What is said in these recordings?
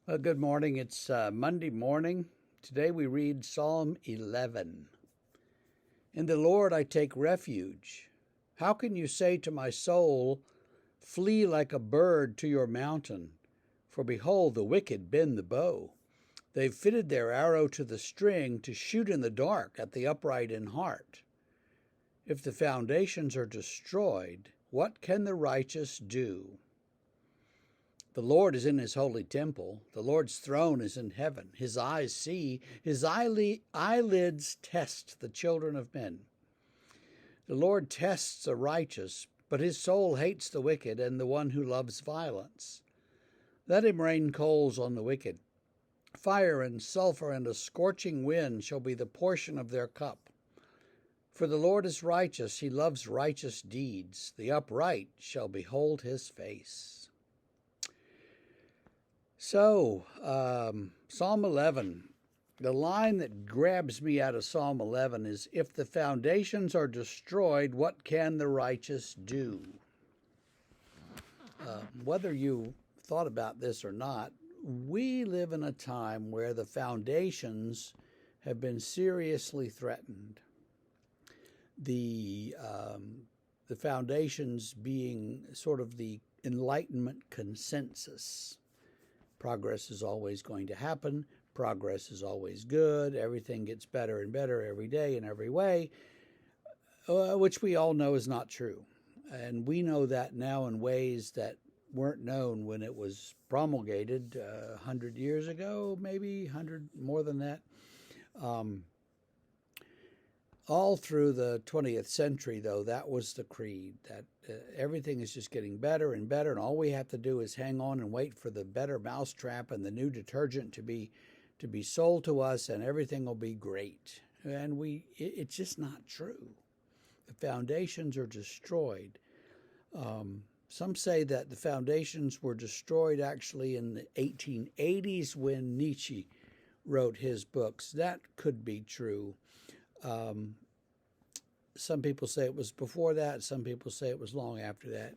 Well, good morning. It's Monday morning. Today we read Psalm 11. In the Lord I take refuge. How can you say to my soul, flee like a bird to your mountain? For behold, the wicked bend the bow. They've fitted their arrow to the string to shoot in the dark at the upright in heart. If the foundations are destroyed, what can the righteous do? The Lord is in his holy temple. The Lord's throne is in heaven. His eyes see, his eyelids test the children of men. The Lord tests the righteous, but his soul hates the wicked and the one who loves violence. Let him rain coals on the wicked. Fire and sulfur and a scorching wind shall be the portion of their cup. For the Lord is righteous, he loves righteous deeds. The upright shall behold his face. So, Psalm 11, the line that grabs me out of Psalm 11 is, if the foundations are destroyed, what can the righteous do? Whether you thought about this or not, we live in a time where the foundations have been seriously threatened. The foundations being sort of the Enlightenment consensus. Progress is always going to happen. Progress is always good. Everything gets better and better every day in every way, which we all know is not true. And we know that now in ways that weren't known when it was promulgated 100 years ago, maybe 100 more than that. All through the 20th century, though, that was the creed, that everything is just getting better and better, and all we have to do is hang on and wait for the better mousetrap and the new detergent to be sold to us, and everything will be great. And it's just not true. The foundations are destroyed. Some say that the foundations were destroyed actually in the 1880s when Nietzsche wrote his books. That could be true. Some people say it was before that. Some people say it was long after that.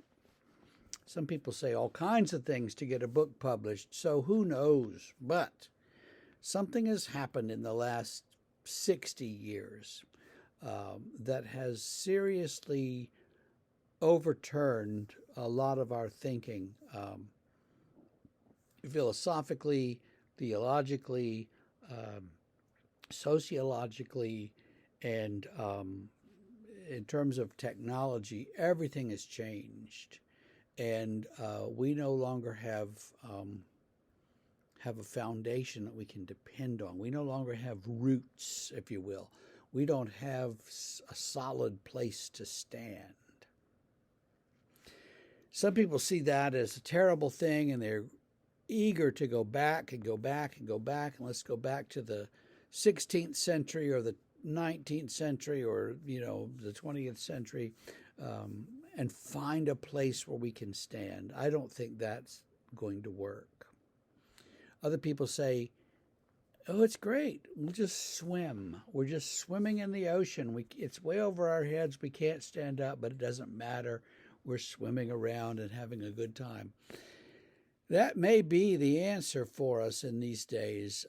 Some people say all kinds of things to get a book published. So who knows? But something has happened in the last 60 years that has seriously overturned a lot of our thinking, philosophically, theologically, sociologically, and in terms of technology. Everything has changed, and we no longer have a foundation that we can depend on. We no longer have roots, if you will. We don't have a solid place to stand. Some people see that as a terrible thing, and they're eager to go back and go back and go back, and let's go back to the 16th century or the 19th century or the 20th century, and find a place where we can stand. I don't think that's going to work. Other people say, oh, it's great, we'll just swim. We're just swimming in the ocean. It's way over our heads. We can't stand up, but it doesn't matter. We're swimming around and having a good time. That may be the answer for us in these days.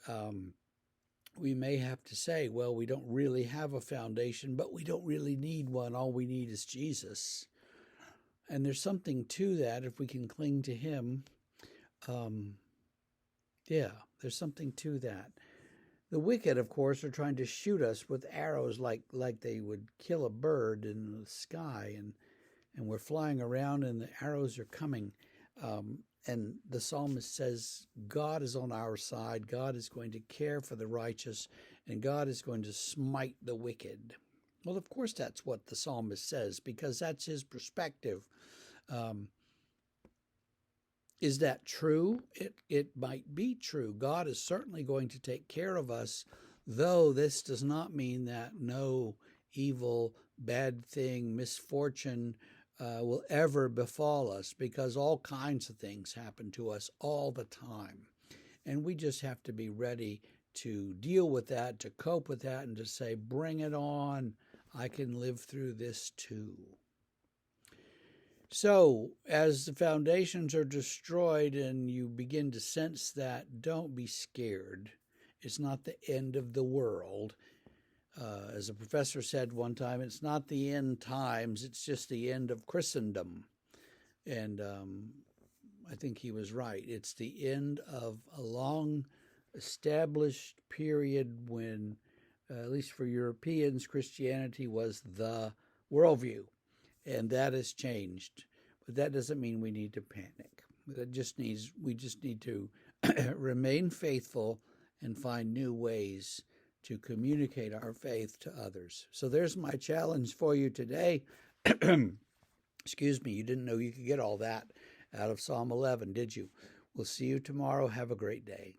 We may have to say, well, we don't really have a foundation, but we don't really need one. All we need is Jesus. And there's something to that if we can cling to him. There's something to that. The wicked, of course, are trying to shoot us with arrows like they would kill a bird in the sky, and we're flying around and the arrows are coming. And the psalmist says, God is on our side. God is going to care for the righteous, and God is going to smite the wicked. Well, of course, that's what the psalmist says, because that's his perspective. Is that true? It might be true. God is certainly going to take care of us, though this does not mean that no evil, bad thing, misfortune will ever befall us, because all kinds of things happen to us all the time. And we just have to be ready to deal with that, to cope with that, and to say, bring it on. I can live through this too. So, as the foundations are destroyed and you begin to sense that, don't be scared. It's not the end of the world. As a professor said one time, it's not the end times, it's just the end of Christendom. And I think he was right. It's the end of a long established period when, at least for Europeans, Christianity was the worldview. And that has changed. But that doesn't mean we need to panic. We just need to remain faithful and find new ways to communicate our faith to others. So there's my challenge for you today. Excuse me, you didn't know you could get all that out of Psalm 11, did you? We'll see you tomorrow. Have a great day.